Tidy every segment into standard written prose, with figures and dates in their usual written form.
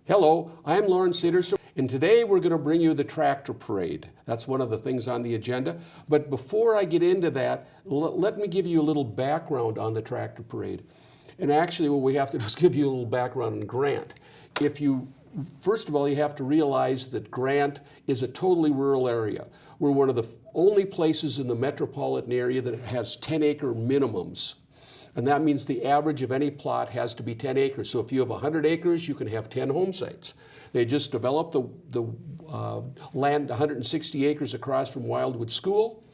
Hello, I'm Lawrence Cederstrom, and today we're going to bring you the tractor parade. That's one of the things on the agenda. But before I get into that, let me give you a little background on the tractor parade. And actually, what we have to do is give you a little background on Grant. First of all, you have to realize that Grant is a totally rural area. We're one of the only places in the metropolitan area that has 10-acre minimums. And that means the average of any plot has to be 10 acres. So if you have 100 acres, you can have 10 home sites. They just developed the land 160 acres across from Wildwood School.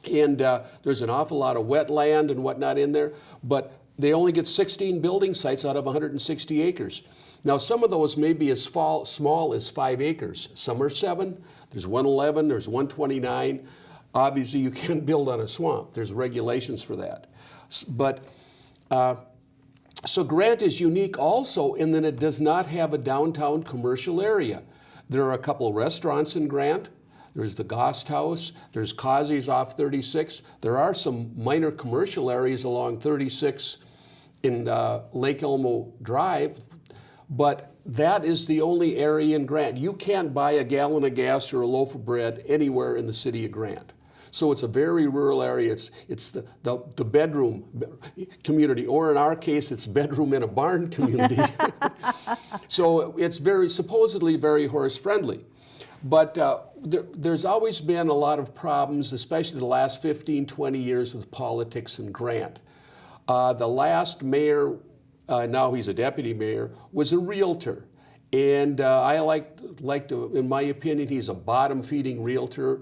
And there's an awful lot of wetland and whatnot in there. But they only get 16 building sites out of 160 acres. Now, some of those may be as small as 5 acres. Some are 7. There's 111. There's 129. Obviously, you can't build on a swamp. There's regulations for that. But so Grant is unique also in that it does not have a downtown commercial area. There are a couple of restaurants in Grant. There's the Gost House. There's Causey's off 36. There are some minor commercial areas along 36 in Lake Elmo Drive, but that is the only area in Grant. You can't buy a gallon of gas or a loaf of bread anywhere in the city of Grant. So it's a very rural area. It's the bedroom community, or in our case, it's bedroom in a barn community. So it's supposedly very horse friendly. But there's always been a lot of problems, especially the last 15, 20 years with politics in Grant. The last mayor, now he's a deputy mayor, was a realtor. And I like to, in my opinion, he's a bottom-feeding realtor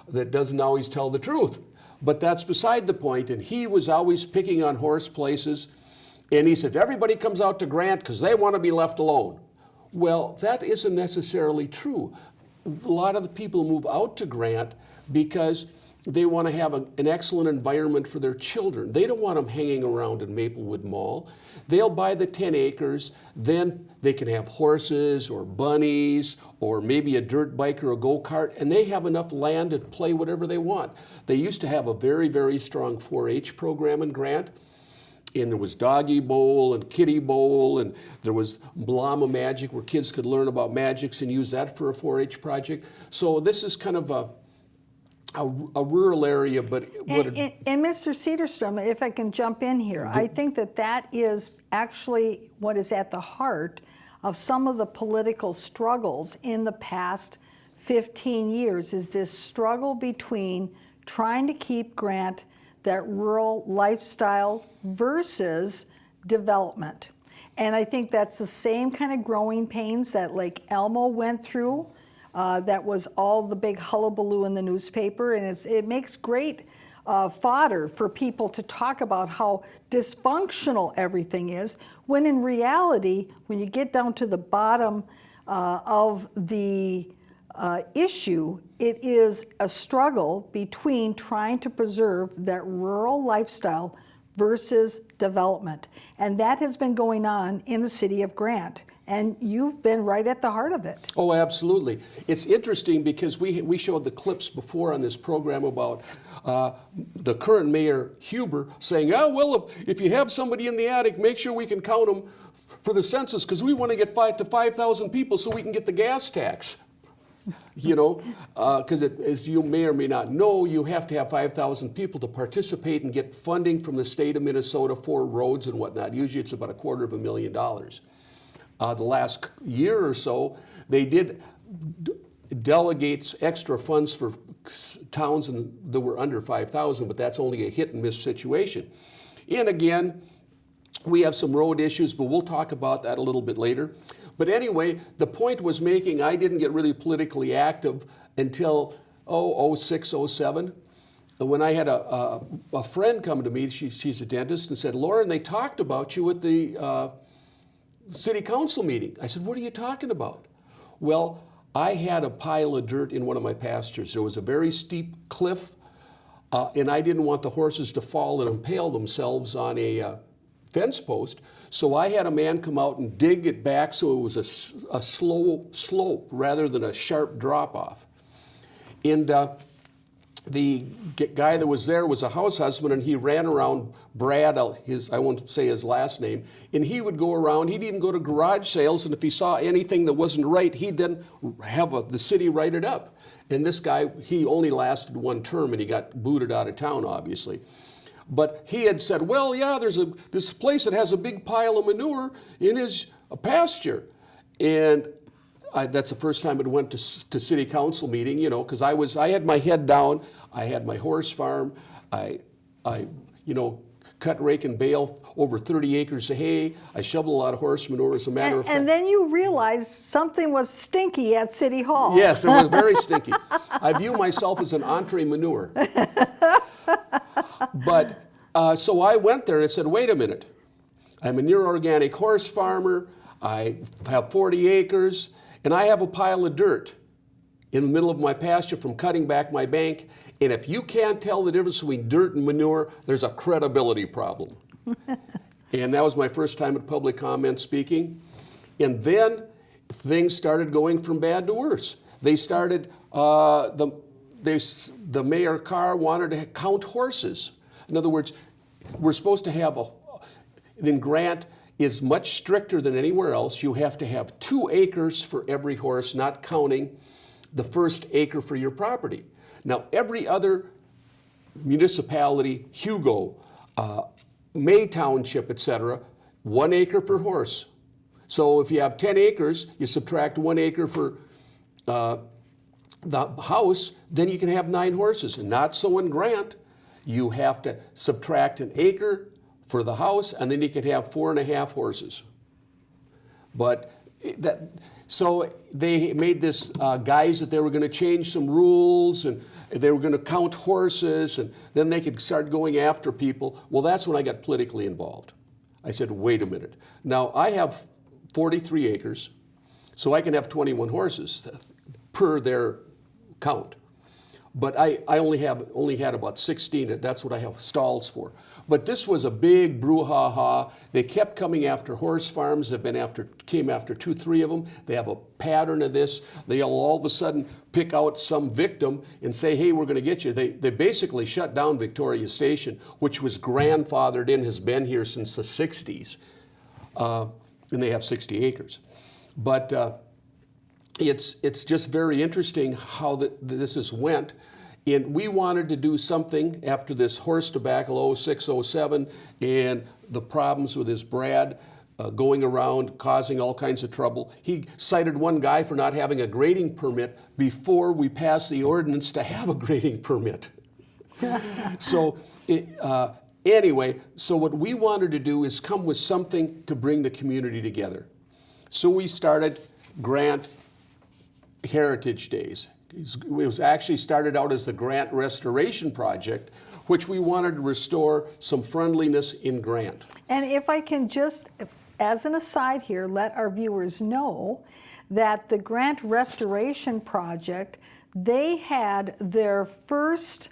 that doesn't always tell the truth. But that's beside the point. And he was always picking on horse places. And he said, everybody comes out to Grant because they want to be left alone. Well, that isn't necessarily true. A lot of the people move out to Grant because they want to have an excellent environment for their children. They don't want them hanging around in Maplewood Mall. They'll buy the 10 acres, then they can have horses or bunnies or maybe a dirt bike or a go-kart, and they have enough land to play whatever they want. They used to have a very, very strong 4-H program in Grant, and there was Doggy Bowl and Kitty Bowl, and there was Blama Magic where kids could learn about magics and use that for a 4-H project. So this is kind of a rural area, but and Mr. Cederstrom, if I can jump in here, I think that is actually what is at the heart of some of the political struggles in the past 15 years, is this struggle between trying to keep Grant that rural lifestyle versus development. And I think that's the same kind of growing pains that Lake Elmo went through. That was all the big hullabaloo in the newspaper, and it makes great fodder for people to talk about how dysfunctional everything is, when in reality, when you get down to the bottom of the issue, it is a struggle between trying to preserve that rural lifestyle versus development. And that has been going on in the city of Grant. And you've been right at the heart of it. Oh, absolutely. It's interesting because we showed the clips before on this program about the current mayor, Huber, saying, oh, well, if you have somebody in the attic, make sure we can count them for the census because we want to get 5,000 people so we can get the gas tax. You know, because as you may or may not know, you have to have 5,000 people to participate and get funding from the state of Minnesota for roads and whatnot. Usually it's about $250,000. The last year or so, they did delegate extra funds for towns that were under 5,000, but that's only a hit and miss situation. And again, we have some road issues, but we'll talk about that a little bit later. But anyway, the point was making, I didn't get really politically active until 06, 07. When I had a friend come to me, she's a dentist, and said, Lauren, they talked about you at the city council meeting. I said, what are you talking about? Well, I had a pile of dirt in one of my pastures. There was a very steep cliff, and I didn't want the horses to fall and impale themselves on a fence post. So I had a man come out and dig it back so it was a slow slope rather than a sharp drop off. And the guy that was there was a house husband, and he ran around Brad, I won't say his last name, and he would go around, he'd even go to garage sales, and if he saw anything that wasn't right, he'd then have the city write it up. And this guy, he only lasted one term, and he got booted out of town, obviously. But he had said, well, yeah, there's this place that has a big pile of manure in his pasture. And that's the first time it went to city council meeting, you know, because I had my head down, I had my horse farm, I cut, rake, and bale over 30 acres of hay. I shoveled a lot of horse manure, as a matter of fact. And then you realized something was stinky at City Hall. Yes, it was very stinky. I view myself as an entree manure. But, so I went there and I said, wait a minute. I'm a near organic horse farmer. I have 40 acres, and I have a pile of dirt in the middle of my pasture from cutting back my bank. And if you can't tell the difference between dirt and manure, there's a credibility problem. And that was my first time at public comment speaking. And then things started going from bad to worse. They started, the Mayor Carr wanted to count horses. In other words, we're supposed to have in Grant is much stricter than anywhere else. You have to have 2 acres for every horse, not counting the first acre for your property. Now, every other municipality, Hugo, May Township, etc., 1 acre per horse. So if you have 10 acres, you subtract 1 acre for the house, then you can have 9 horses. And not so in Grant. You have to subtract 1 acre for the house, and then you can have 4.5 horses. But so they made this guise that they were going to change some rules, and they were going to count horses, and then they could start going after people. Well, that's when I got politically involved. I said, wait a minute. Now, I have 43 acres, so I can have 21 horses per their count. But I only had about 16, that's what I have stalls for. But this was a big brouhaha. They kept coming after horse farms. Came after 2, 3 of them. They have a pattern of this. They'll all of a sudden pick out some victim and say, hey, we're going to get you. They basically shut down Victoria Station, which was grandfathered in, has been here since the 60s. And they have 60 acres. But it's just very interesting how this has went. And we wanted to do something after this horse debacle 06, 07, and the problems with his Brad going around causing all kinds of trouble. He cited one guy for not having a grading permit before we passed the ordinance to have a grading permit. So anyway, so what we wanted to do is come with something to bring the community together. So we started Grant Heritage Days. It was actually started out as the Grant Restoration Project, which we wanted to restore some friendliness in Grant. And if I can just, as an aside here, let our viewers know that the Grant Restoration Project, they had their first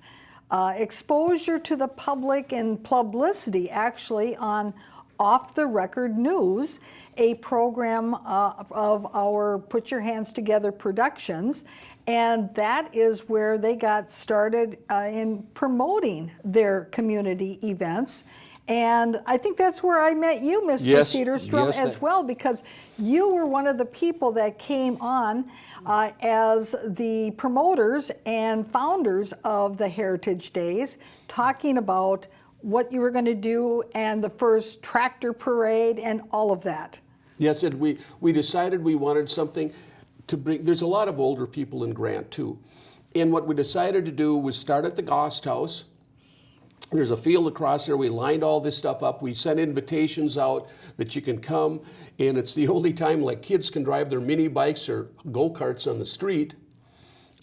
exposure to the public and publicity actually on Off the Record News, a program of our Put Your Hands Together Productions. And that is where they got started in promoting their community events. And I think that's where I met you, Mr. Yes, Cedarstrom, yes, as well, because you were one of the people that came on as the promoters and founders of the Heritage Days, talking about what you were going to do and the first tractor parade and all of that. Yes, and we decided we wanted something to bring. There's a lot of older people in Grant too. And what we decided to do was start at the Gost House. There's a field across there. We lined all this stuff up. We sent invitations out that you can come. And it's the only time like kids can drive their mini bikes or go-karts on the street.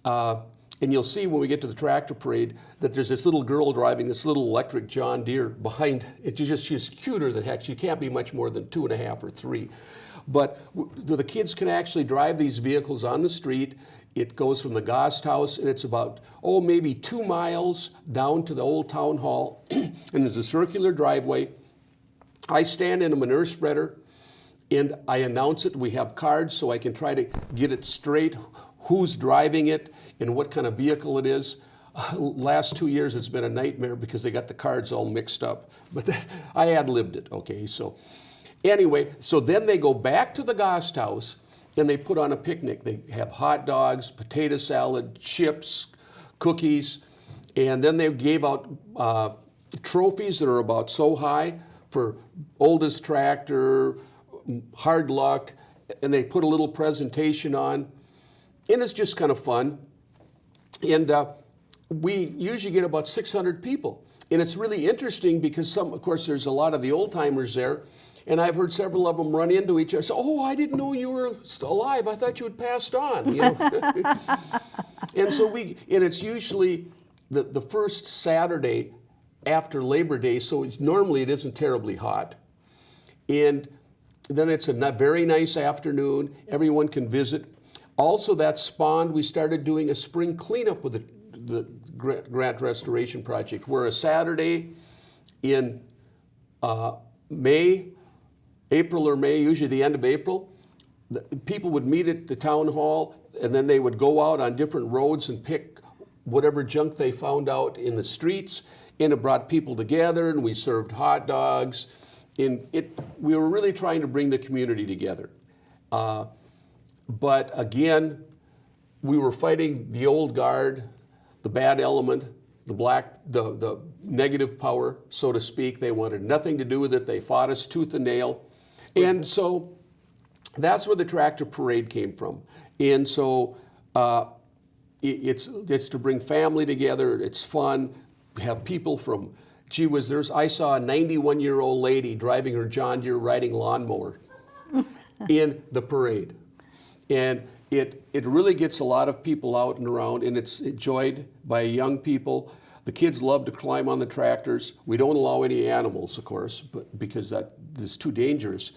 And you'll see when we get to the tractor parade that there's this little girl driving this little electric John Deere behind. She's cuter than heck. She can't be much more than 2.5 or 3. But the kids can actually drive these vehicles on the street. It goes from the Gost House, and it's about, maybe 2 miles down to the old town hall. And there's a circular driveway. I stand in a manure spreader, and I announce it. We have cards so I can try to get it straight, who's driving it and what kind of vehicle it is. Last 2 years it's been a nightmare because they got the cards all mixed up. But I ad-libbed it, okay? So anyway, so then they go back to the Gasthaus and they put on a picnic. They have hot dogs, potato salad, chips, cookies, and then they gave out trophies that are about so high for oldest tractor, hard luck, and they put a little presentation on, and it's just kind of fun. And we usually get about 600 people. And it's really interesting because of course, there's a lot of the old timers there, and I've heard several of them run into each other. So, oh, I didn't know you were still alive. I thought you had passed on. You know? And so and it's usually the first Saturday after Labor Day, so normally it isn't terribly hot. And then it's a very nice afternoon. Everyone can visit. Also, that spawned, we started doing a spring cleanup with the Grant Restoration Project, where a Saturday in April or May, usually the end of April, people would meet at the town hall, and then they would go out on different roads and pick whatever junk they found out in the streets, and it brought people together, and we served hot dogs. We were really trying to bring the community together. But again, we were fighting the old guard, the bad element, the negative power, so to speak. They wanted nothing to do with it. They fought us tooth and nail. And so that's where the tractor parade came from. And so it's to bring family together. It's fun. We have people from, gee whiz, I saw a 91-year-old lady driving her John Deere riding lawnmower in the parade. And it really gets a lot of people out and around, and it's enjoyed by young people. The kids love to climb on the tractors. We don't allow any animals, of course, because that is too dangerous.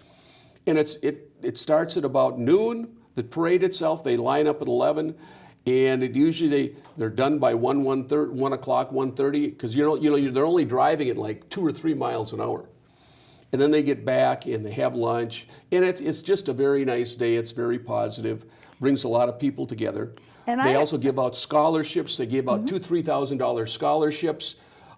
And it starts at about noon. The parade itself, they line up at 11, and they're done by 1 o'clock, 1:30, because they're only driving at like 2 or 3 miles an hour. And then they get back and they have lunch, and it's just a very nice day. It's very positive, brings a lot of people together. And they also give out scholarships. They give out $2,000-$3,000 scholarships,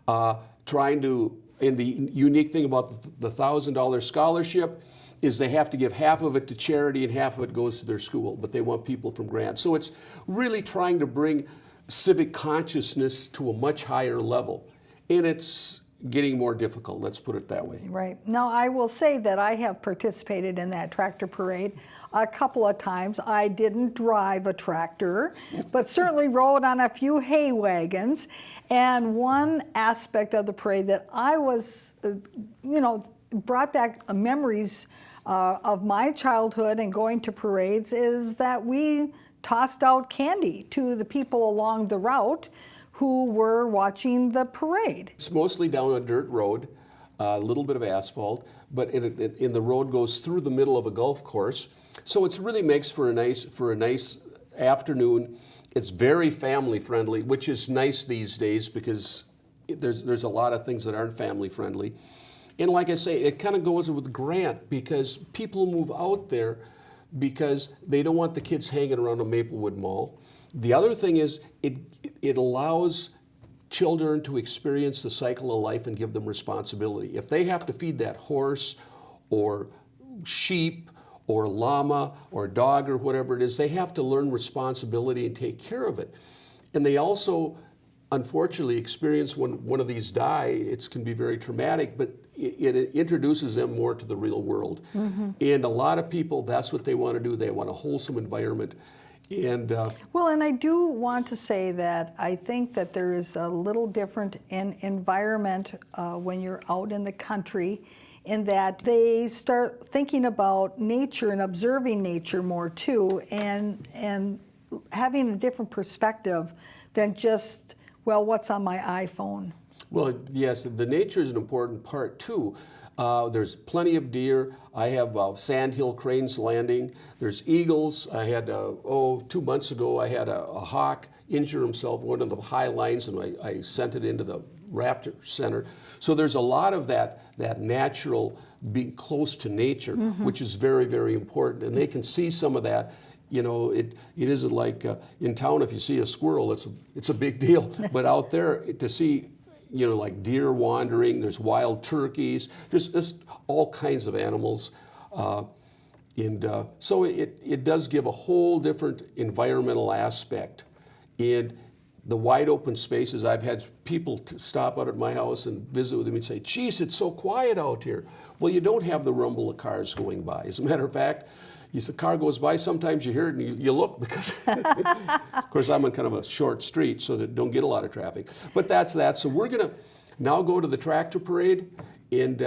and the unique thing about the $1,000 scholarship is they have to give half of it to charity and half of it goes to their school, but they want people from Grant. So it's really trying to bring civic consciousness to a much higher level, and it's getting more difficult, let's put it that way. Right. Now, I will say that I have participated in that tractor parade a couple of times. I didn't drive a tractor, but certainly rode on a few hay wagons. And one aspect of the parade that I was, brought back memories of my childhood and going to parades is that we tossed out candy to the people along the route who were watching the parade. It's mostly down a dirt road, a little bit of asphalt, but the road goes through the middle of a golf course. So it really makes for a nice afternoon. It's very family friendly, which is nice these days because there's a lot of things that aren't family friendly. And like I say, it kind of goes with Grant because people move out there because they don't want the kids hanging around a Maplewood Mall. The other thing is it allows children to experience the cycle of life and give them responsibility. If they have to feed that horse or sheep or llama or dog or whatever it is, they have to learn responsibility and take care of it. And they also, unfortunately, experience when one of these die, it can be very traumatic, but it introduces them more to the real world. Mm-hmm. And a lot of people, that's what they want to do. They want a wholesome environment. And I do want to say that I think that there is a little different environment when you're out in the country, in that they start thinking about nature and observing nature more too, and having a different perspective than just, well, what's on my iPhone. Well, yes, the nature is an important part too. There's plenty of deer. I have Sandhill Cranes Landing. There's eagles. I had, 2 months ago, I had a hawk injure himself, one of the high lines, and I sent it into the Raptor Center. So there's a lot of that natural being close to nature, mm-hmm. which is very, very important. And they can see some of that You know, it isn't like in town if you see a squirrel, it's a big deal. But out there to see, you know, like deer wandering, there's wild turkeys, there's just all kinds of animals. So it does give a whole different environmental aspect. And the wide open spaces, I've had people stop out at my house and visit with me and say, geez, it's so quiet out here. Well, you don't have the rumble of cars going by. As a matter of fact, a car goes by, sometimes you hear it and you look because, of course, I'm on kind of a short street, so that don't get a lot of traffic. But that's that. So we're going to now go to the tractor parade. And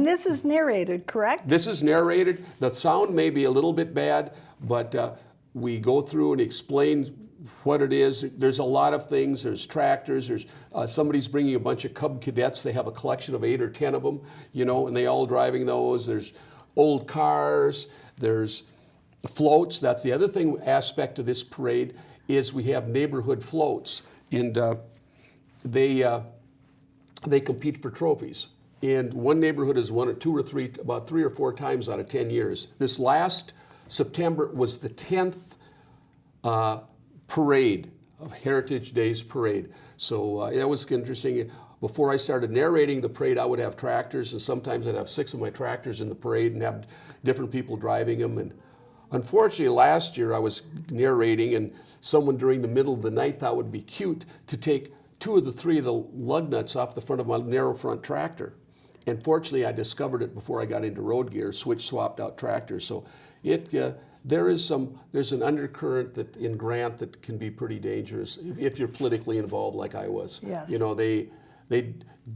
this is narrated, correct? This is narrated. The sound may be a little bit bad, but we go through and explain what it is. There's a lot of things. There's tractors. There's somebody's bringing a bunch of Cub Cadets. They have a collection of 8 or 10 of them, you know, and they all driving those. There's old cars. There's floats. That's the other thing aspect of this parade is we have neighborhood floats, and they compete for trophies. And one neighborhood has won it about 3 or 4 times out of 10 years. This last September was the 10th parade of Heritage Days parade. So that was interesting. Before I started narrating the parade, I would have tractors, and sometimes I'd have 6 of my tractors in the parade and have different people driving them. And unfortunately, last year I was narrating, and someone during the middle of the night thought it would be cute to take 2 of the 3 of the lug nuts off the front of my narrow front tractor. And fortunately, I discovered it before I got into road gear, swapped out tractors. So there's an undercurrent that in Grant that can be pretty dangerous if you're politically involved like I was. Yes. You know, they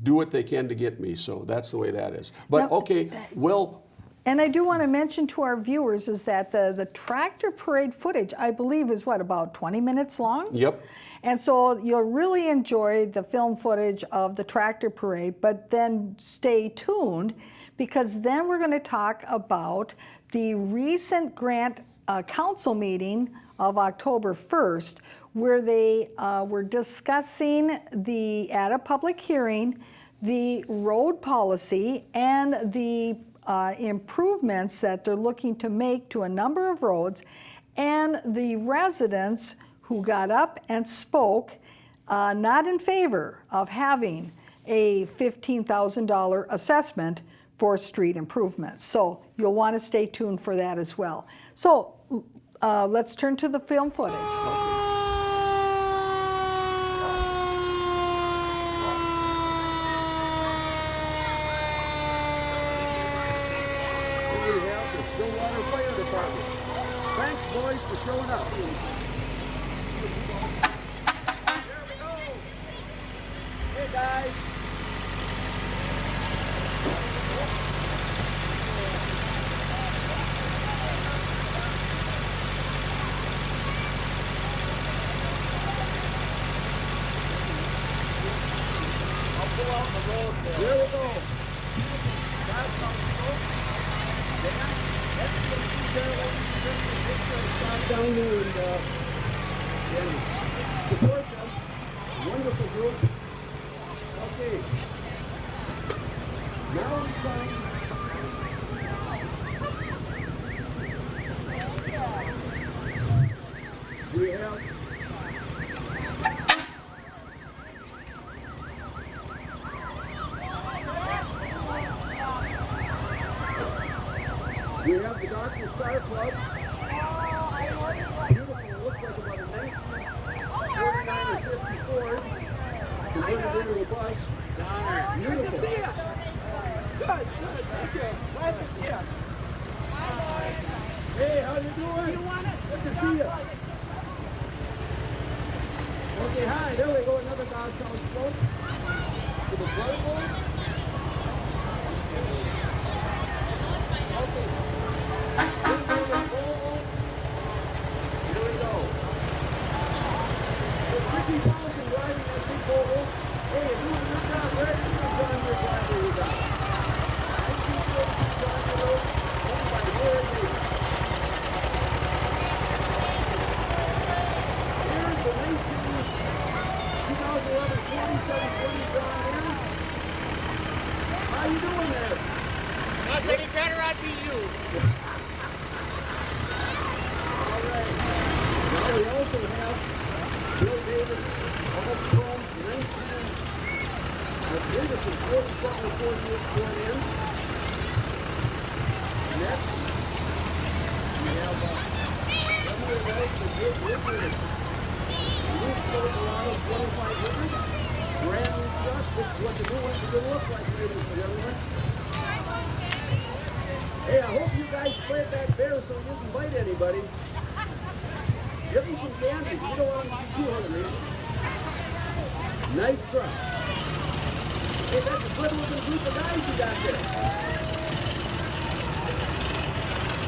do what they can to get me. So that's the way that is. But Now, okay, well. And I do want to mention to our viewers is that the tractor parade footage, I believe, is about 20 minutes long? Yep. And so you'll really enjoy the film footage of the tractor parade, but then stay tuned because then we're going to talk about the recent Grant Council meeting of October 1st, where they were discussing at a public hearing, the road policy and the improvements that they're looking to make to a number of roads, and the residents who got up and spoke not in favor of having a $15,000 assessment for street improvements. So you'll want to stay tuned for that as well. So let's turn to the film footage. Here we have the Stillwater Fire Department. Thanks, boys, for showing up. There we go. Hey, guys. I'll pull out the road there. There we go. That's how it goes. That's the down there and support them. Wonderful group. Okay. Now it's time. We have the Dr. Star Club. Beautiful. It looks like about a 1949 or 50 Ford. Converted into a bus. Beautiful. Good to see you. Good. Thank you. Glad to see you. Hey, how you doing? Good to see you. Okay, hi. There we go. Another Gostown float. With a purple. Okay. Here we go. With Ricky Dawson driving that big Volvo. Hey, is doing a good job, Rick? Good job, your driver you got. 1942 John Road, owned by Roy Davis. Here's the 2011 4720 John Deere. How you doing there? Not any better, I'd be you. we also have Bill Davis, all chrome, 19, I believe it's a 47 or 48 front end. Next, we have Emily Rice and Dave Whitman. New Silverado 2500. Brand new truck. This is what the new ones are going to look like, ladies and gentlemen. Hey, I hope you guys spray that bear so he doesn't bite anybody. Give him some candy. You don't want him to be too hungry. Nice truck. Hey, that's a good looking group of guys you got there.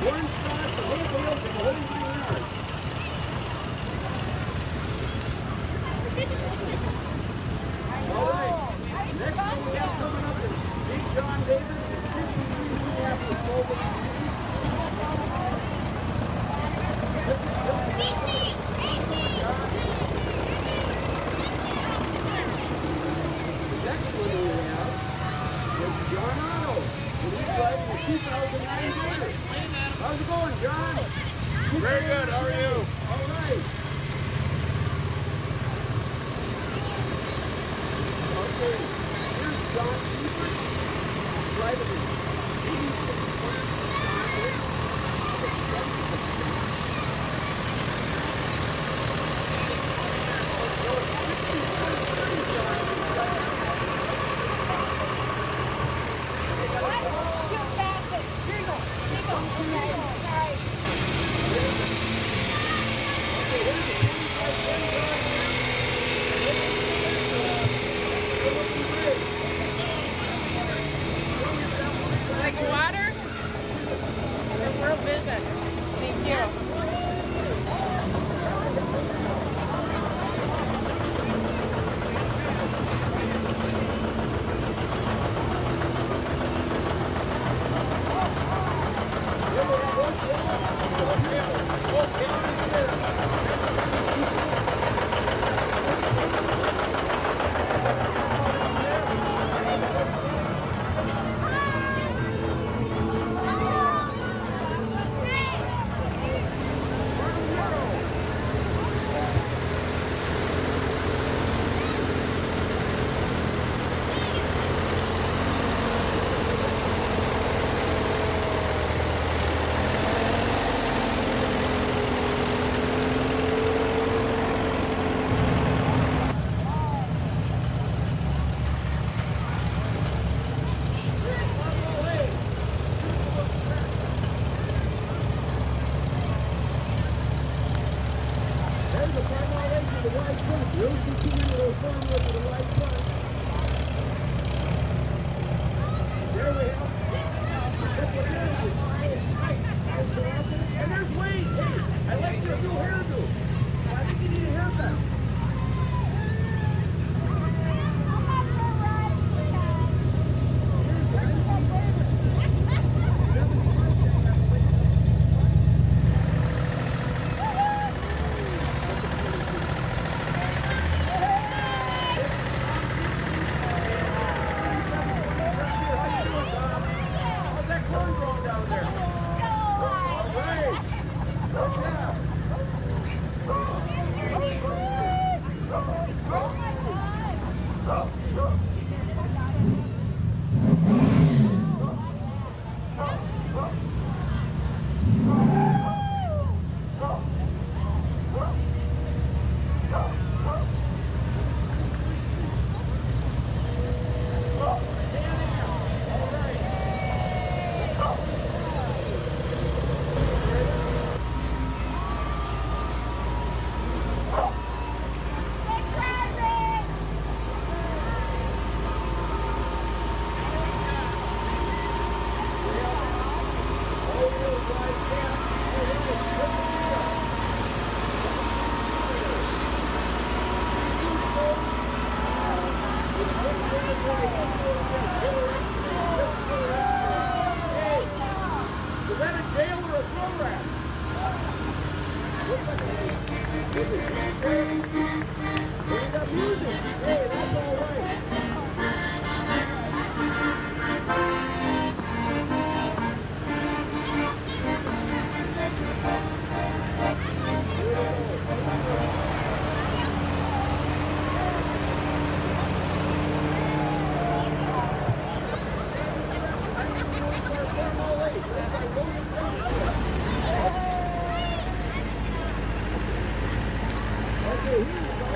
One stocks and hay bales and the whole 3 yards. All right. Next one we have coming up is Big John Davis and 53 Minneapolis Mobile. The next one we have is John Otto, and he's driving a 2009 Gator. How's it going, John? Very good. How are you? All right. Okay. Here's John Seifert, driving an 86 Like water? And World Vision. Thank you. There's a Farmall Lake with a wide front. You don't see too many of those Farmall with a wide front. There we have. That's what it is. And there's Wade. Hey, I like your new hairdo. I think you need a haircut. How's that corn growing down there? All right. Good job. Is that a jail or a throw rack? Looks like well, you got music. Hey, that's all right. Here we go. Okay, here you go.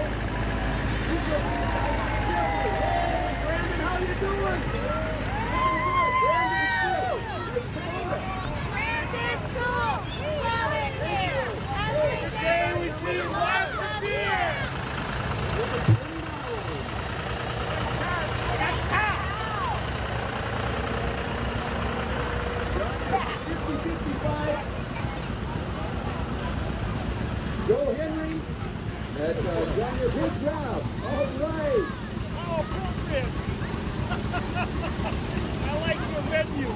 He's gonna be careful. Hey, Brandon, how you doing? Brandon Still. It's Kubota. Francis School! We love it here! Every day we see lots of deer! Joe Henry. That's done with his job. All right. How appropriate. I like your venue.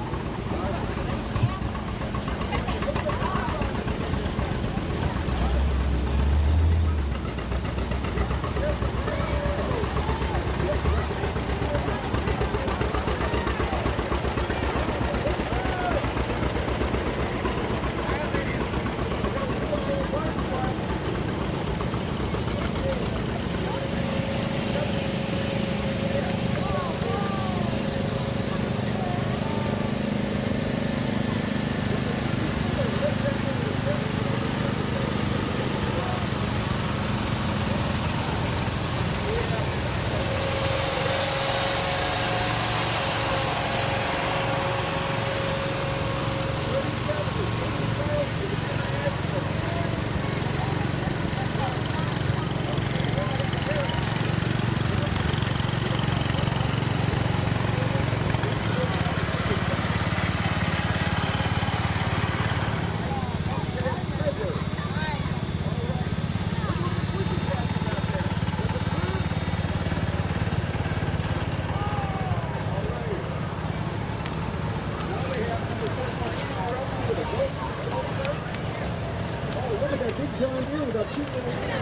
Oh, look at that big John Deere with a cute little here.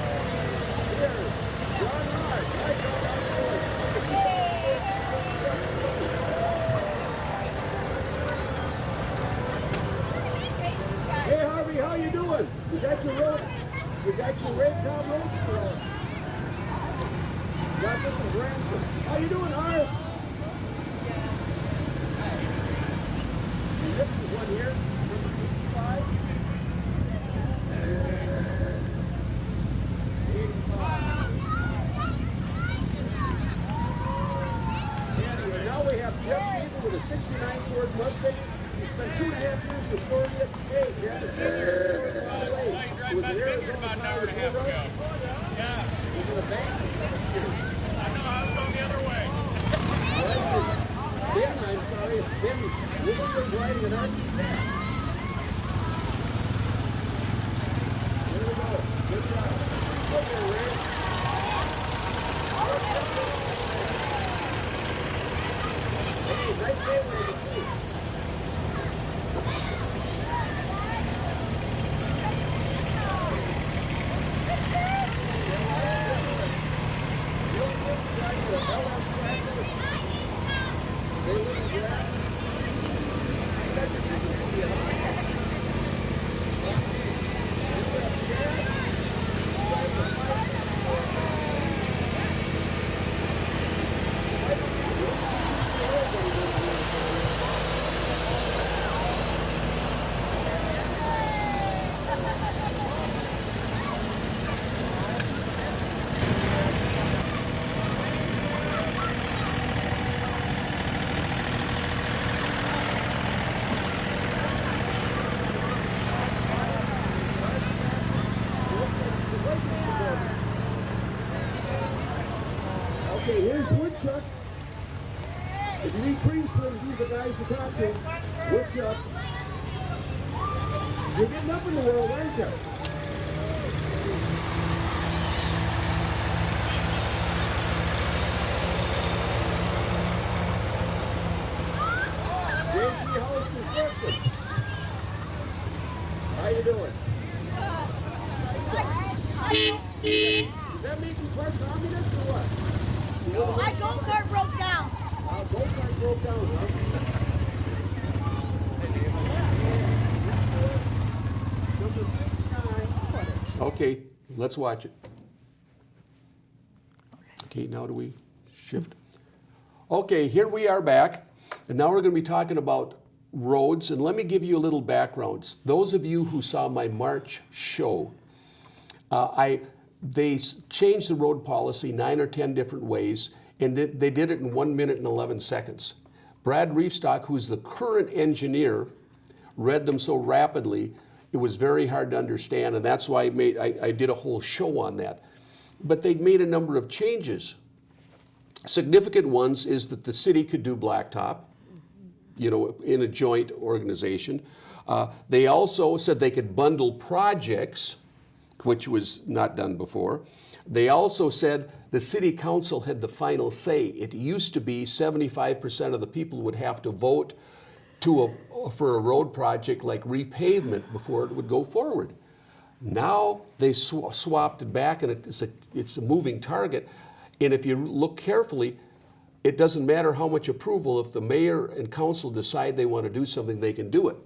John Hart. Hi, John. How you doing? Hey, Harvey, how you doing? You got your road? You got your Raycom Roadster? Got this in Branson. How you doing, Harv? And this is one here. Number 85. 85. Anyway, now we have Jeff Steven with a 69 Ford Mustang. He spent 2.5 years restoring it. Hey, Jeff, it's it was an Arizona car with no rust. Yeah. It was in a bank. I know I was going the other way. Ben, I'm sorry, it's Ben Woodward riding an RT-10. There we go. Good job. Okay, Ray. Hey, nice day with the team. Okay, here's Woodchuck. If you need crease trim, these are guys to talk to. Woodchuck. You're getting up in the world, aren't you? JP House Construction. How you doing? Does that make you part communist or what? My go-kart broke down. Go-kart broke down, huh? Number 59. Okay, let's watch it. Okay, now do we shift? Okay, here we are back. And now we're going to be talking about roads. And let me give you a little background. Those of you who saw my March show, they changed the road policy 9 or 10 different ways, and they did it in 1 minute and 11 seconds. Brad Reefstock, who's the current engineer, read them so rapidly, it was very hard to understand, and that's why I did a whole show on that. But they made a number of changes. Significant ones is that the city could do blacktop, in a joint organization. They also said they could bundle projects, which was not done before. They also said the city council had the final say. It used to be 75% of the people would have to vote for a road project like repavement before it would go forward. Now they swapped it back, and it's a moving target. And if you look carefully, it doesn't matter how much approval. If the mayor and council decide they want to do something, they can do it.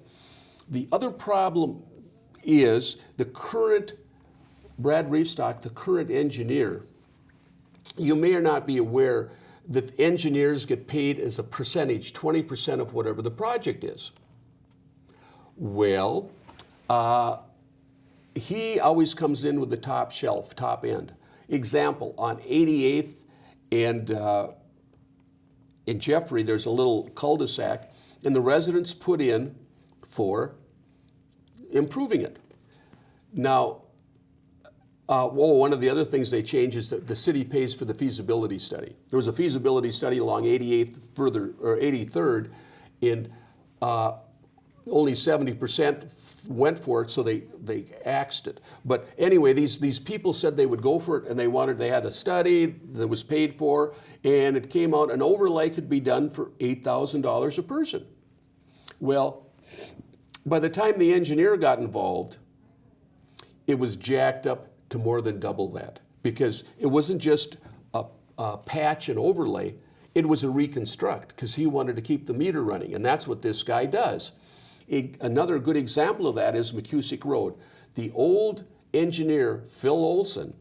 The other problem is the current Brad Reefstock, the current engineer. You may or not be aware that engineers get paid as a percentage, 20% of whatever the project is. Well, he always comes in with the top shelf, top end. Example, on 88th and in Jeffrey, there's a little cul-de-sac, and the residents put in for improving it. Now, one of the other things they changed is that the city pays for the feasibility study. There was a feasibility study along 83rd, and only 70% went for it, so they axed it. But anyway, these people said they would go for it, and they had a study that was paid for, and it came out an overlay could be done for $8,000 a person. Well, by the time the engineer got involved, it was jacked up to more than double that, because it wasn't just a patch and overlay, it was a reconstruct, because he wanted to keep the meter running, and that's what this guy does. Another good example of that is McCusick Road. The old engineer, Phil Olson,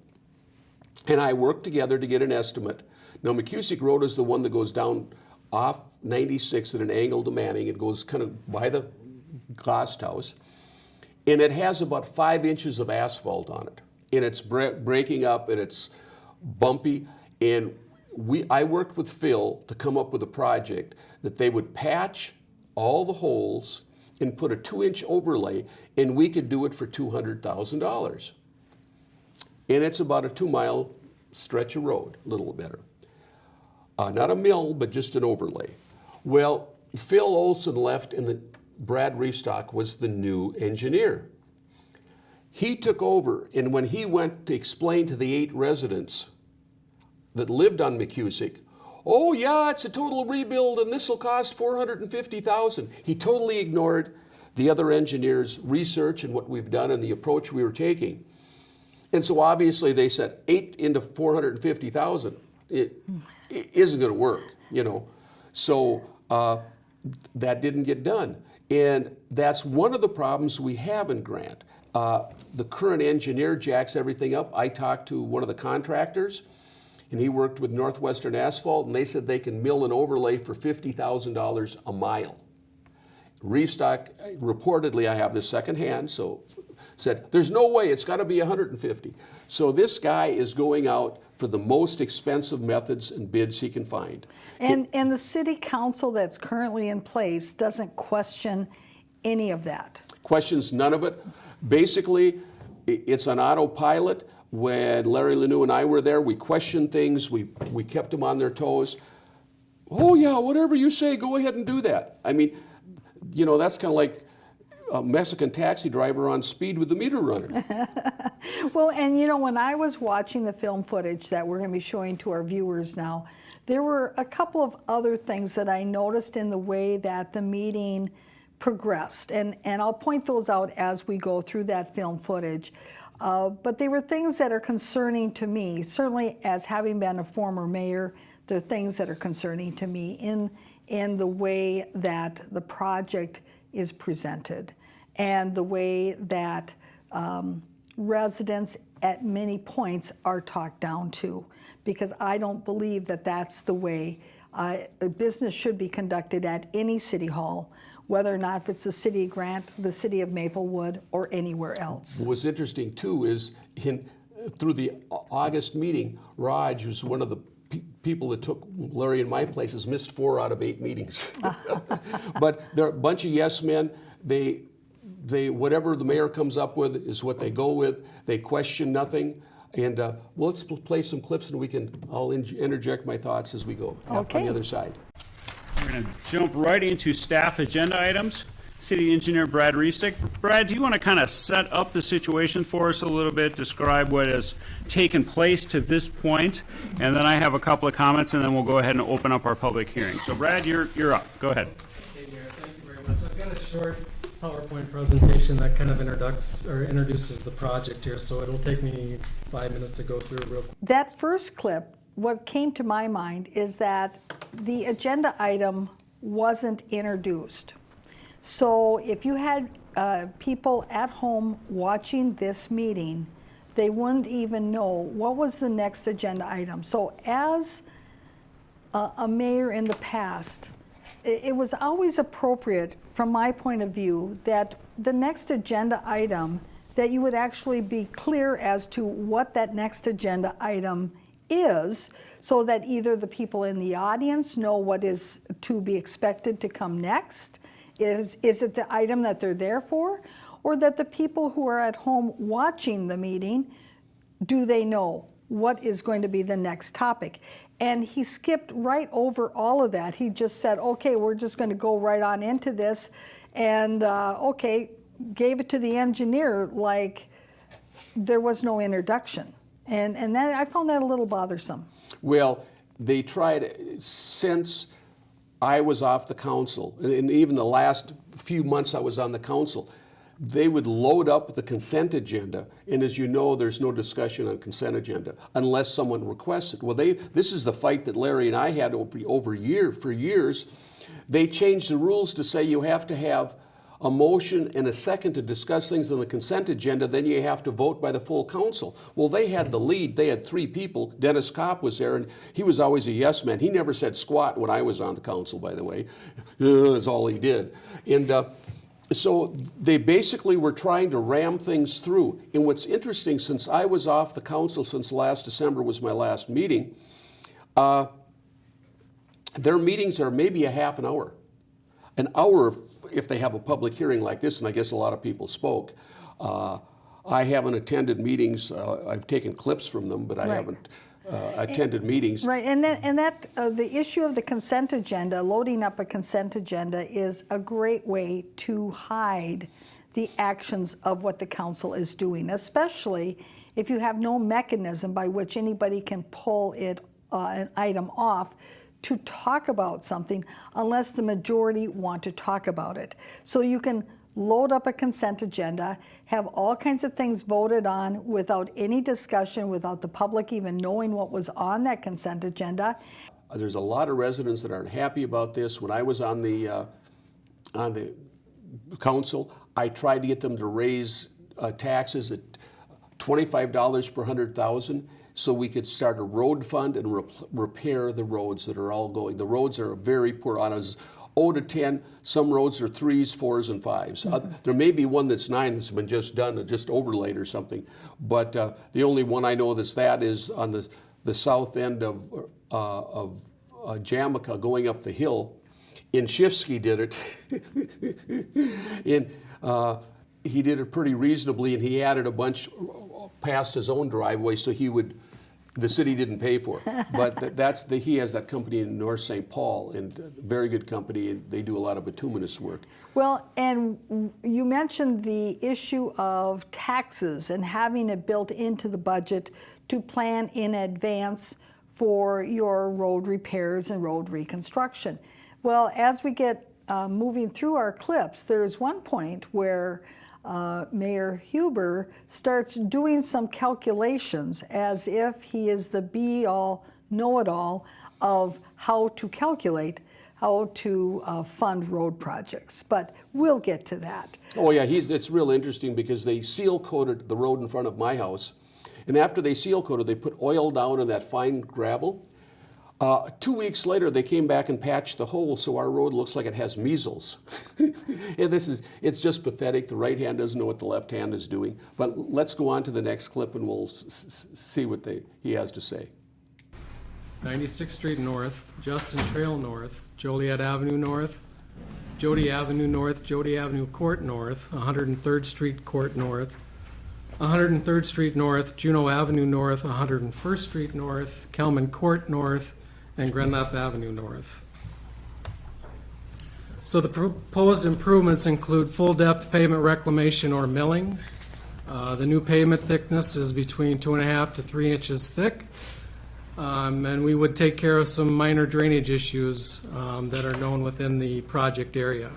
and I worked together to get an estimate. Now, McCusick Road is the one that goes down off 96 at an angle to Manning. It goes kind of by the Glass House, and it has about 5 inches of asphalt on it. And it's breaking up, and it's bumpy. And I worked with Phil to come up with a project that they would patch all the holes and put a 2-inch overlay, and we could do it for $200,000. And it's about a 2-mile stretch of road, a little better. Not a mill, but just an overlay. Well, Phil Olson left, and Brad Reefstock was the new engineer. He took over, and when he went to explain to the 8 residents that lived on McCusick, oh yeah, it's a total rebuild and this will cost $450,000. He totally ignored the other engineers' research and what we've done and the approach we were taking. And so obviously they said 8 into $450,000, it isn't going to work, So that didn't get done. And that's one of the problems we have in Grant. The current engineer jacks everything up. I talked to one of the contractors, and he worked with Northwestern Asphalt, and they said they can mill an overlay for $50,000 a mile. Reefstock, reportedly, I have this secondhand, so said, there's no way, it's got to be 150. So this guy is going out for the most expensive methods and bids he can find. And the city council that's currently in place doesn't question any of that. Questions none of it. Basically, it's on autopilot. When Larry Lanou and I were there, we questioned things. We kept them on their toes. Oh yeah, whatever you say, go ahead and do that. I mean, that's kind of like a Mexican taxi driver on speed with the meter runner. Well, and when I was watching the film footage that we're going to be showing to our viewers now, there were a couple of other things that I noticed in the way that the meeting progressed, and I'll point those out as we go through that film footage. But they were things that are concerning to me. Certainly, as having been a former mayor, there are things that are concerning to me in the way that the project is presented and the way that residents at many points are talked down to, because I don't believe that that's the way a business should be conducted at any city hall, whether or not if it's the city of Grant, the city of Maplewood, or anywhere else. What's interesting too is through the August meeting, Raj, who's one of the people that took Larry and my places, missed 4 out of 8 meetings. But they're a bunch of yes men. They whatever the mayor comes up with is what they go with. They question nothing. And well, let's play some clips, and I'll interject my thoughts as we go on Okay. the other side. We're going to jump right into staff agenda items. City Engineer Brad Reesick. Brad, do you want to kind of set up the situation for us a little bit, describe what has taken place to this point, and then I have a couple of comments, and then we'll go ahead and open up our public hearing. So Brad, you're up. Go ahead. Hey, Mayor, thank you very much. I've got a short PowerPoint presentation that kind of introduces the project here, so it'll take me 5 minutes to go through real quick. That first clip, what came to my mind is that the agenda item wasn't introduced. So if you had people at home watching this meeting, they wouldn't even know what was the next agenda item. So as a mayor in the past, it was always appropriate from my point of view that the next agenda item, that you would actually be clear as to what that next agenda item is, so that either the people in the audience know what is to be expected to come next. Is it the item that they're there for? Or that the people who are at home watching the meeting, do they know what is going to be the next topic? And he skipped right over all of that. He just said, okay, we're just going to go right on into this. And okay, gave it to the engineer like there was no introduction. And that, I found that a little bothersome. Well, they tried, since I was off the council, and even the last few months I was on the council, they would load up the consent agenda, and as you know, there's no discussion on consent agenda unless someone requests it. Well, this is the fight that Larry and I had for years. They changed the rules to say you have to have a motion and a second to discuss things on the consent agenda, then you have to vote by the full council. Well, they had the lead. They had 3 people. Dennis Kopp was there, and he was always a yes man. He never said squat when I was on the council, by the way. That's all he did. And so they basically were trying to ram things through. And what's interesting, since I was off the council since last December was my last meeting, their meetings are maybe a half an hour. An hour if they have a public hearing like this, and I guess a lot of people spoke. I haven't attended meetings. I've taken clips from them, but I haven't attended meetings. Right, and that the issue of the consent agenda, loading up a consent agenda, is a great way to hide the actions of what the council is doing, especially if you have no mechanism by which anybody can pull an item off to talk about something unless the majority want to talk about it. So you can load up a consent agenda, have all kinds of things voted on without any discussion, without the public even knowing what was on that consent agenda. There's a lot of residents that aren't happy about this. When I was on the council, I tried to get them to raise taxes at $25 per 100,000. So we could start a road fund and repair the roads that are all going. The roads are very poor. On a 0 to 10, some roads are 3s, 4s, and 5s. There may be one that's 9 that's been just done, just overlaid or something. But the only one I know that is on the south end of Jamica going up the hill. And Shifsky did it. And he did it pretty reasonably, and he added a bunch past his own driveway, so the city didn't pay for it. But he has that company in North St. Paul, and very good company, and they do a lot of bituminous work. Well, and you mentioned the issue of taxes and having it built into the budget to plan in advance for your road repairs and road reconstruction. Well, as we get moving through our clips, there's one point where Mayor Huber starts doing some calculations as if he is the be-all, know-it-all of how to calculate, how to fund road projects. But we'll get to that. Oh yeah, it's real interesting because they seal coated the road in front of my house, and after they seal coated, they put oil down on that fine gravel. 2 weeks later, they came back and patched the hole, so our road looks like it has measles. And it's just pathetic. The right hand doesn't know what the left hand is doing. But let's go on to the next clip, and we'll see what he has to say. 96th Street North, Justin Trail North, Joliet Avenue North, Jody Avenue North, Jody Avenue Court North, 103rd Street Court North, 103rd Street North, Juneau Avenue North, 101st Street North, Kelman Court North, and Grenlapp Avenue North. So the proposed improvements include full-depth pavement reclamation or milling. The new pavement thickness is between 2.5 to 3 inches thick. And we would take care of some minor drainage issues that are known within the project area.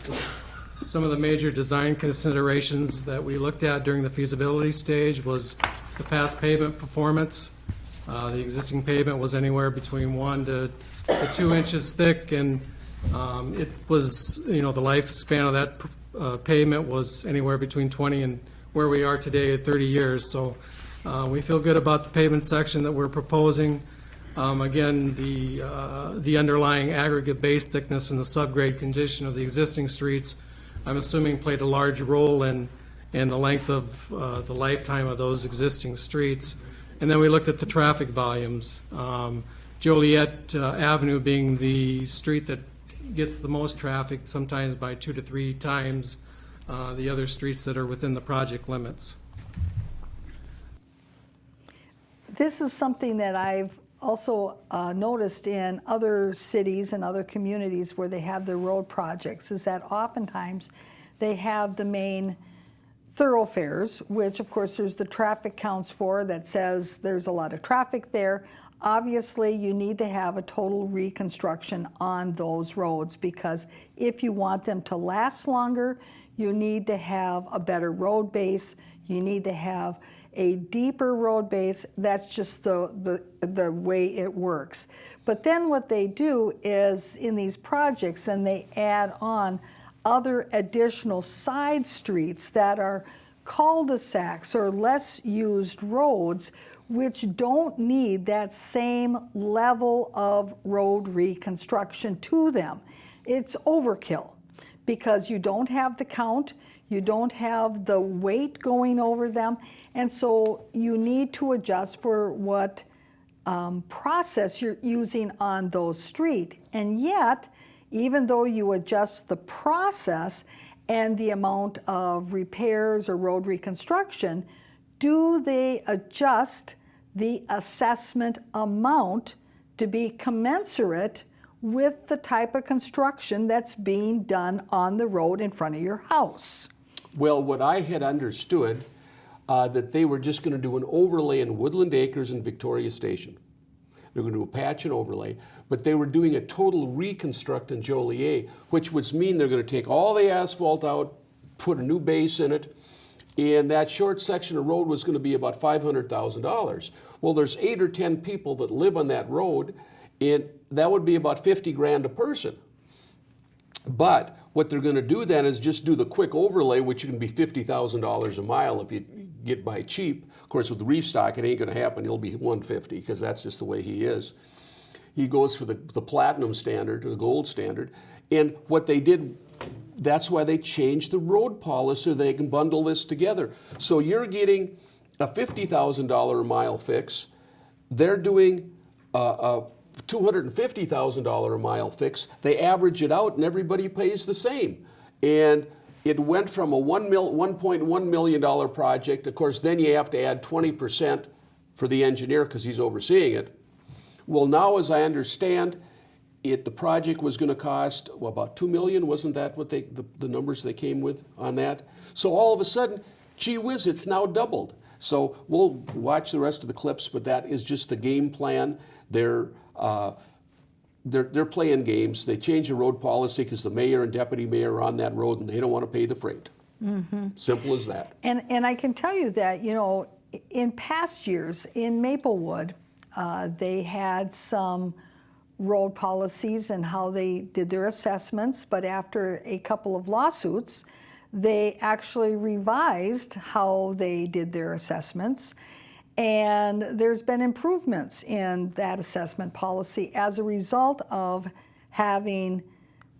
Some of the major design considerations that we looked at during the feasibility stage was the past pavement performance. The existing pavement was anywhere between 1 to 2 inches thick, and it was, the lifespan of that pavement was anywhere between 20 and where we are today at 30 years. So we feel good about the pavement section that we're proposing. Again, the underlying aggregate base thickness and the subgrade condition of the existing streets, I'm assuming, played a large role in the length of the lifetime of those existing streets. And then we looked at the traffic volumes. Joliet Avenue being the street that gets the most traffic, sometimes by 2 to 3 times the other streets that are within the project limits. This is something that I've also noticed in other cities and other communities where they have their road projects, is that oftentimes they have the main thoroughfares, which of course there's the traffic counts for that says there's a lot of traffic there. Obviously, you need to have a total reconstruction on those roads, because if you want them to last longer, you need to have a better road base, you need to have a deeper road base. That's just the way it works. But then what they do is, in these projects, then they add on other additional side streets that are cul-de-sacs or less used roads, which don't need that same level of road reconstruction to them. It's overkill, because you don't have the count, you don't have the weight going over them, and so you need to adjust for what process you're using on those streets. And yet, even though you adjust the process and the amount of repairs or road reconstruction, do they adjust the assessment amount to be commensurate with the type of construction that's being done on the road in front of your house? Well, what I had understood, that they were just going to do an overlay in Woodland Acres and Victoria Station. They're going to do a patch and overlay, but they were doing a total reconstruct in Joliet, which would mean they're going to take all the asphalt out, put a new base in it, and that short section of road was going to be about $500,000. Well, there's 8 or 10 people that live on that road, and that would be about 50 grand a person. But what they're going to do then is just do the quick overlay, which can be $50,000 a mile if you get by cheap. Of course, with the reef stock, it ain't going to happen. He'll be 150, because that's just the way he is. He goes for the platinum standard or the gold standard. And what they did, that's why they changed the road policy, so they can bundle this together. So you're getting a $50,000 a mile fix. They're doing a $250,000 a mile fix. They average it out, and everybody pays the same. And it went from a $1.1 million project. Of course, then you have to add 20% for the engineer, because he's overseeing it. Well, now, as I understand it, the project was going to cost about $2 million. Wasn't that what the numbers they came with on that? So all of a sudden, gee whiz, it's now doubled. So we'll watch the rest of the clips, but that is just the game plan. They're playing games. They change the road policy because the mayor and deputy mayor are on that road, and they don't want to pay the freight. Mm-hmm. Simple as that. And I can tell you that, in past years in Maplewood, they had some road policies and how they did their assessments, but after a couple of lawsuits, they actually revised how they did their assessments. And there's been improvements in that assessment policy as a result of having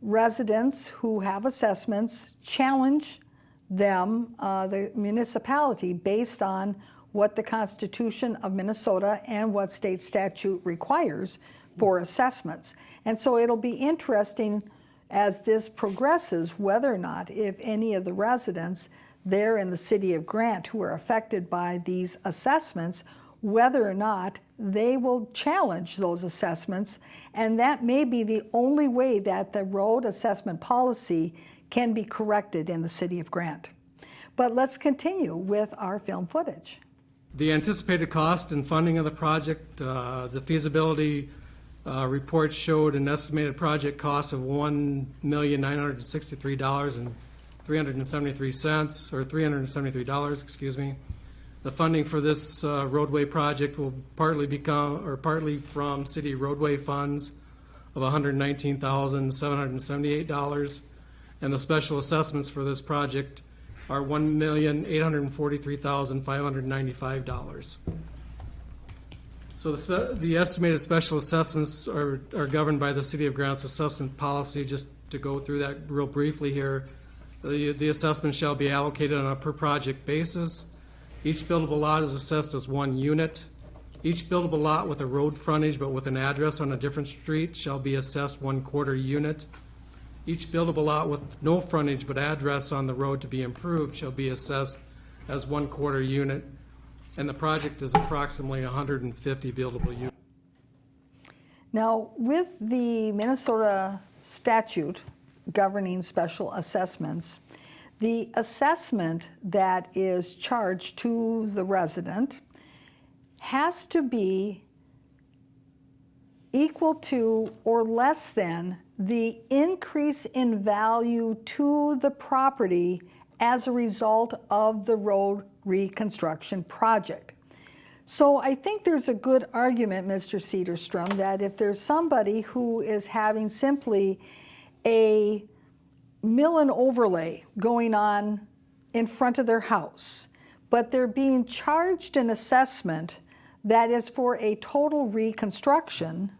residents who have assessments challenge them, the municipality, based on what the Constitution of Minnesota and what state statute requires for assessments. And so it'll be interesting as this progresses whether or not, if any of the residents there in the city of Grant who are affected by these assessments, whether or not they will challenge those assessments. And that may be the only way that the road assessment policy can be corrected in the city of Grant. But let's continue with our film footage. The anticipated cost and funding of the project, the feasibility report showed an estimated project cost of $1,963,373, or $373, excuse me. The funding for this roadway project will partly from city roadway funds of $119,778, and the special assessments for this project are $1,843,595. So the estimated special assessments are governed by the City of Grant's assessment policy. Just to go through that real briefly here, the assessment shall be allocated on a per project basis. Each buildable lot is assessed as one unit. Each buildable lot with a road frontage but with an address on a different street shall be assessed 1/4 unit. Each buildable lot with no frontage but address on the road to be improved shall be assessed as 1/4 unit. And the project is approximately 150 buildable units. Now, with the Minnesota statute governing special assessments, the assessment that is charged to the resident has to be equal to or less than the increase in value to the property as a result of the road reconstruction project. So I think there's a good argument, Mr. Cedarstrom, that if there's somebody who is having simply a mill and overlay going on in front of their house, but they're being charged an assessment that is for a total reconstruction,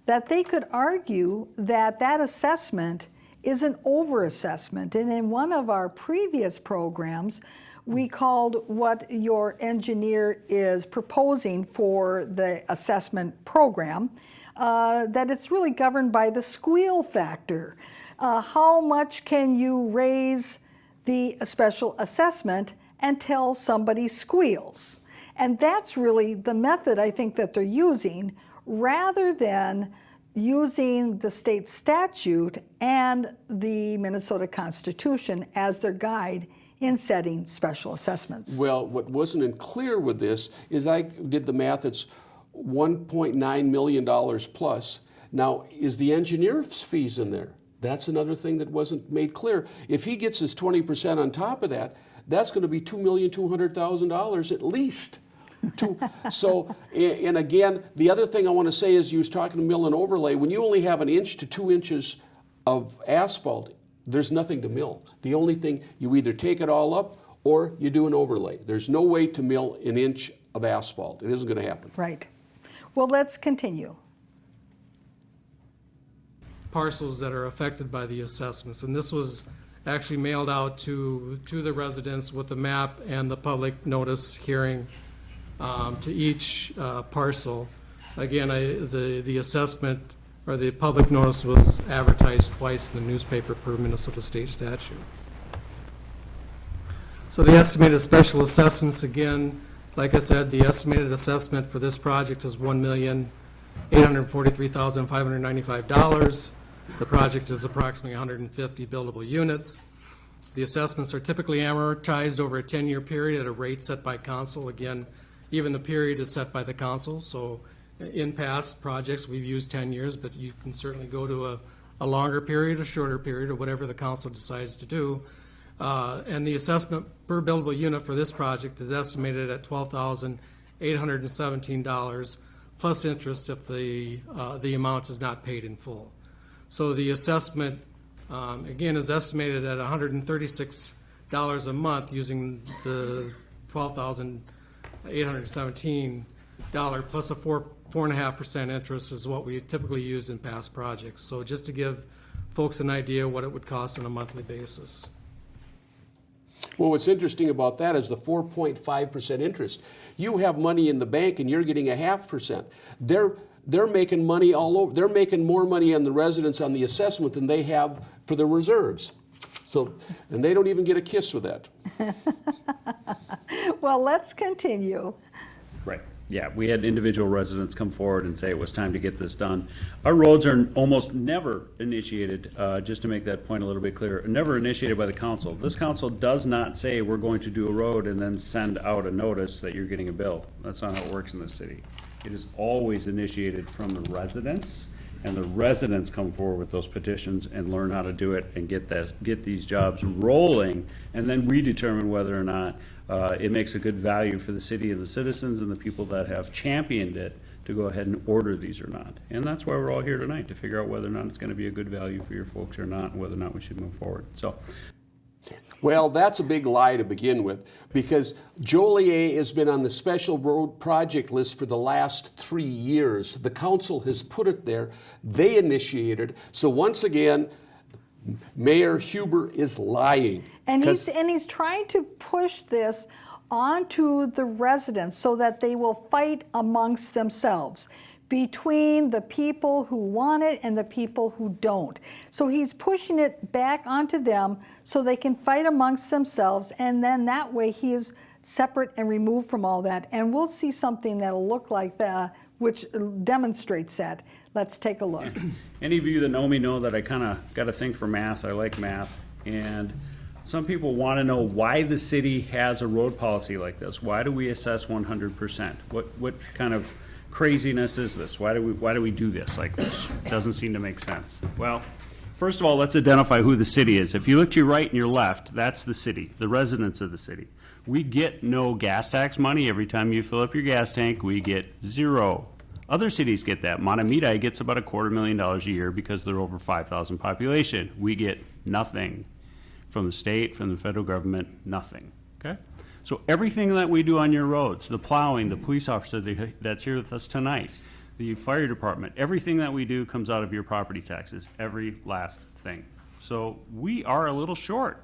that they could argue that that assessment is an overassessment. And in one of our previous programs, we called what your engineer is proposing for the assessment program, that it's really governed by the squeal factor. How much can you raise the special assessment until somebody squeals? And that's really the method I think that they're using, rather than using the state statute and the Minnesota Constitution as their guide in setting special assessments. Well, what wasn't clear with this is I did the math, it's $1.9 million plus. Now, is the engineer's fees in there? That's another thing that wasn't made clear. If he gets his 20% on top of that, that's going to be $2,200,000 at least. So, and again, the other thing I want to say is you was talking to mill and overlay. When you only have 1 inch to 2 inches of asphalt, there's nothing to mill. The only thing, you either take it all up or you do an overlay. There's no way to mill 1 inch of asphalt. It isn't going to happen. Right. Well, let's continue. Parcels that are affected by the assessments. And this was actually mailed out to the residents with the map and the public notice hearing to each parcel. Again, the assessment or the public notice was advertised twice in the newspaper per Minnesota state statute. So the estimated special assessments, again, like I said, the estimated assessment for this project is $1,843,595. The project is approximately 150 buildable units. The assessments are typically amortized over a 10-year period at a rate set by council. Again, even the period is set by the council. So in past projects, we've used 10 years, but you can certainly go to a longer period, a shorter period, or whatever the council decides to do. And the assessment per buildable unit for this project is estimated at $12,817 plus interest if the amount is not paid in full. So the assessment, again, is estimated at $136 a month using the $12,000 $817 plus a 4.5% interest is what we typically used in past projects. So just to give folks an idea what it would cost on a monthly basis. Well, what's interesting about that is the 4.5% interest. You have money in the bank and you're getting 0.5%. They're making money all over. They're making more money on the residents on the assessment than they have for the reserves. So, and they don't even get a kiss with that. Well, let's continue. Right. Yeah, we had individual residents come forward and say it was time to get this done. Our roads are almost never initiated, just to make that point a little bit clearer, never initiated by the council. This council does not say we're going to do a road and then send out a notice that you're getting a bill. That's not how it works in this city. It is always initiated from the residents, and the residents come forward with those petitions and learn how to do it and get these jobs rolling, and then we determine whether or not it makes a good value for the city and the citizens and the people that have championed it to go ahead and order these or not. And that's why we're all here tonight, to figure out whether or not it's going to be a good value for your folks or not, and whether or not we should move forward. So, Well, that's a big lie to begin with, because Joliet has been on the special road project list for the last 3 years. The council has put it there. They initiated. So once again, Mayor Huber is lying. And 'Cause- he's trying to push this onto the residents so that they will fight amongst themselves between the people who want it and the people who don't. So he's pushing it back onto them so they can fight amongst themselves, and then that way he is separate and removed from all that. And we'll see something that'll look like that, which demonstrates that. Let's take a look. any of you that know me know that I kind of got a thing for math. I like math. And some people want to know why the city has a road policy like this. Why do we assess 100%? What kind of craziness is this? Why do we do this like this? Doesn't seem to make sense. Well, first of all, let's identify who the city is. If you look to your right and your left, that's the city, the residents of the city. We get no gas tax money. Every time you fill up your gas tank, we get zero. Other cities get that. Montemita gets about $250,000 a year because they're over 5,000 population. We get nothing from the state, from the federal government, nothing, okay? So everything that we do on your roads, the plowing, the police officer that's here with us tonight, the fire department, everything that we do comes out of your property taxes, every last thing. So we are a little short.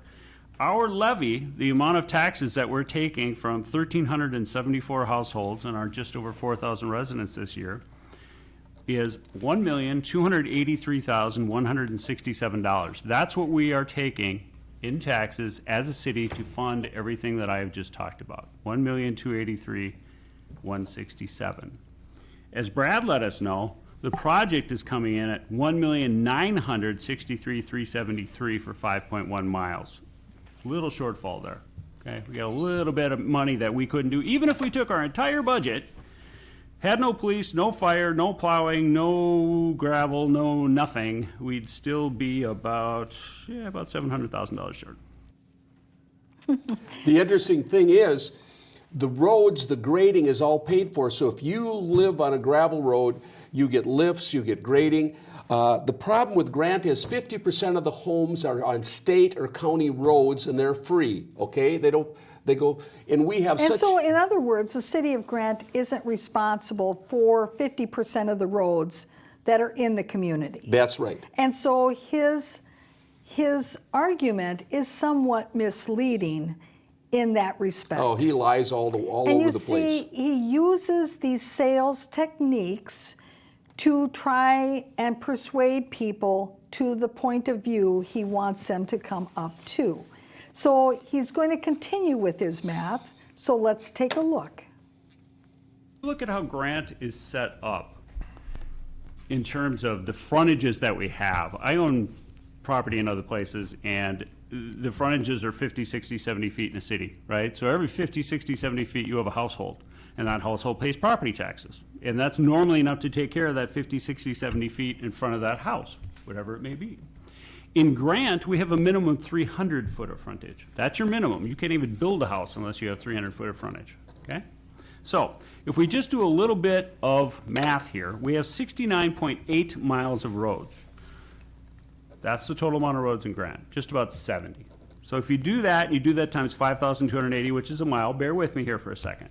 Our levy, the amount of taxes that we're taking from 1,374 households and our just over 4,000 residents this year, is $1,283,167. That's what we are taking in taxes as a city to fund everything that I have just talked about. $1,283,167. As Brad let us know, the project is coming in at $1,963,373 for 5.1 miles. Little shortfall there. Okay, we got a little bit of money that we couldn't do, even if we took our entire budget, had no police, no fire, no plowing, no gravel, no nothing, we'd still be about $700,000 short. The interesting thing is, the roads, the grading is all paid for. So if you live on a gravel road, you get lifts, you get grading. The problem with Grant is 50% of the homes are on state or county roads, and they're free. Okay, they go, and we have And such. so, in other words, the city of Grant isn't responsible for 50% of the roads that are in the community. That's right. And so his argument is somewhat misleading in that respect. Oh, he lies all and over you the see, place. he uses these sales techniques to try and persuade people to the point of view he wants them to come up to. So he's going to continue with his math. So let's take a look. Look at how Grant is set up in terms of the frontages that we have. I own property in other places, and the frontages are 50, 60, 70 feet in a city, right? So every 50, 60, 70 feet, you have a household, and that household pays property taxes. And that's normally enough to take care of that 50, 60, 70 feet in front of that house, whatever it may be. In Grant, we have a minimum 300 foot of frontage. That's your minimum. You can't even build a house unless you have 300 foot of frontage, okay? So if we just do a little bit of math here, we have 69.8 miles of roads. That's the total amount of roads in Grant, just about 70. So if you do that, and you do that times 5,280, which is a mile, bear with me here for a second.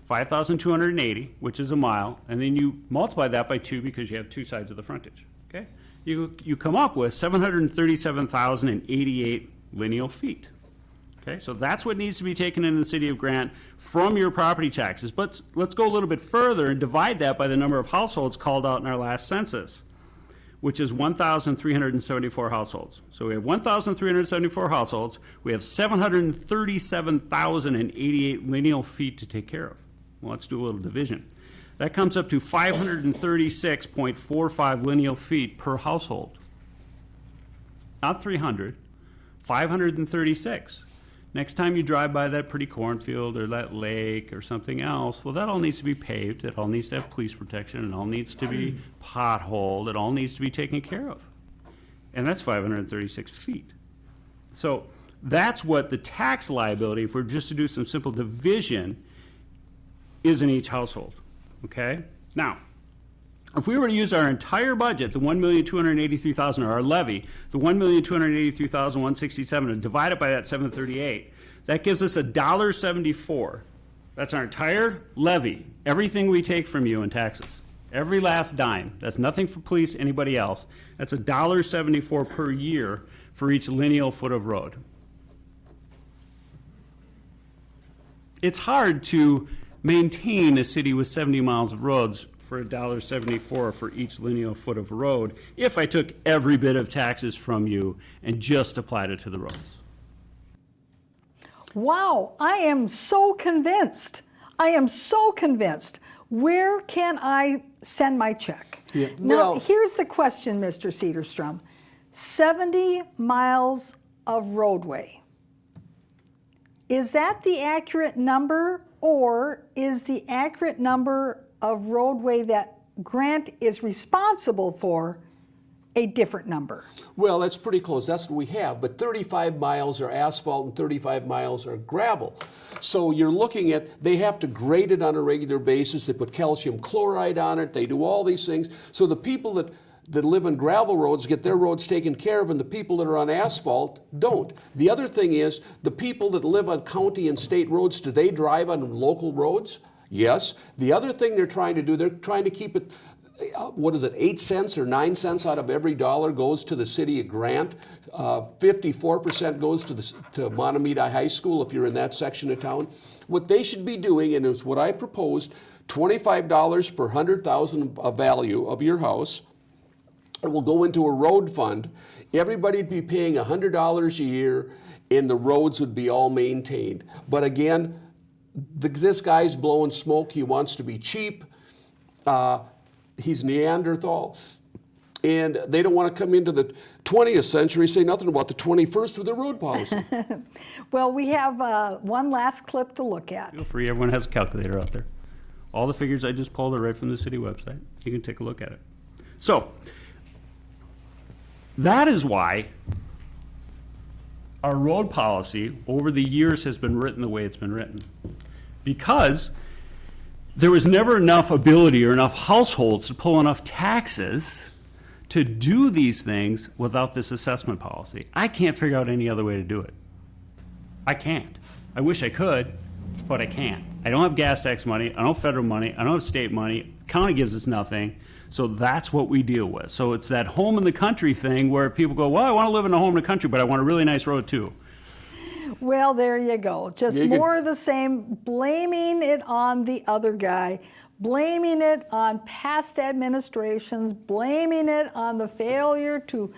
5,280, which is a mile, and then you multiply that by 2 because you have 2 sides of the frontage, okay? You come up with 737,088 lineal feet. Okay, so that's what needs to be taken in the city of Grant from your property taxes. But let's go a little bit further and divide that by the number of households called out in our last census, which is 1,374 households. So we have 1,374 households. We have 737,088 lineal feet to take care of. Well, let's do a little division. That comes up to 536.45 lineal feet per household. Not 300, 536. Next time you drive by that pretty cornfield or that lake or something else, well, that all needs to be paved. It all needs to have police protection. It all needs to be potholed. It all needs to be taken care of. And that's 536 feet. So that's what the tax liability, if we're just to do some simple division, is in each household. Okay? Now, if we were to use our entire budget, the $1,283,000, or our levy, the $1,283,167, and divide it by that 738, that gives us $1.74. That's our entire levy, everything we take from you in taxes, every last dime. That's nothing for police, anybody else. That's $1.74 per year for each lineal foot of road. It's hard to maintain a city with 70 miles of roads for $1.74 for each lineal foot of road if I took every bit of taxes from you and just applied it to the roads. Wow, I am so convinced. I am so convinced. Where can I send my check? Yeah, Now, well- here's the question, Mr. Cedarstrom. 70 miles of roadway. Is that the accurate number, or is the accurate number of roadway that Grant is responsible for a different number? Well, that's pretty close. That's what we have. But 35 miles are asphalt and 35 miles are gravel. So you're looking at, they have to grade it on a regular basis. They put calcium chloride on it. They do all these things. So the people that live in gravel roads get their roads taken care of, and the people that are on asphalt don't. The other thing is, the people that live on county and state roads, do they drive on local roads? Yes. The other thing they're trying to do, they're trying to keep it, 8 cents or 9 cents out of every dollar goes to the city of Grant. 54% goes to Montemita High School if you're in that section of town. What they should be doing, and it's what I proposed, $25 per 100,000 of value of your house. It will go into a road fund. Everybody'd be paying $100 a year, and the roads would be all maintained. But again, this guy's blowing smoke. He wants to be cheap. He's Neanderthal. And they don't want to come into the 20th century, say nothing about the 21st with their road policy. Well, we have one last clip to look at. Feel free, everyone has a calculator out there. All the figures I just pulled are right from the city website. You can take a look at it. So, that is why our road policy over the years has been written the way it's been written. Because there was never enough ability or enough households to pull enough taxes to do these things without this assessment policy. I can't figure out any other way to do it. I can't. I wish I could, but I can't. I don't have gas tax money, I don't have federal money, I don't have state money, county gives us nothing, so that's what we deal with. So it's that home in the country thing where people go, well, I want to live in a home in the country, but I want a really nice road too. Well, there you go. Just You could- more of the same, blaming it on the other guy, blaming it on past administrations, blaming it on the failure to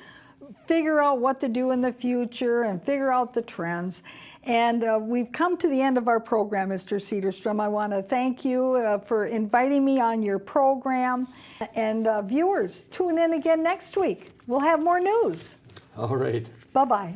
figure out what to do in the future and figure out the trends. And we've come to the end of our program, Mr. Cedarstrom. I want to thank you for inviting me on your program. And viewers, tune in again next week. We'll have more news. All right. Bye-bye.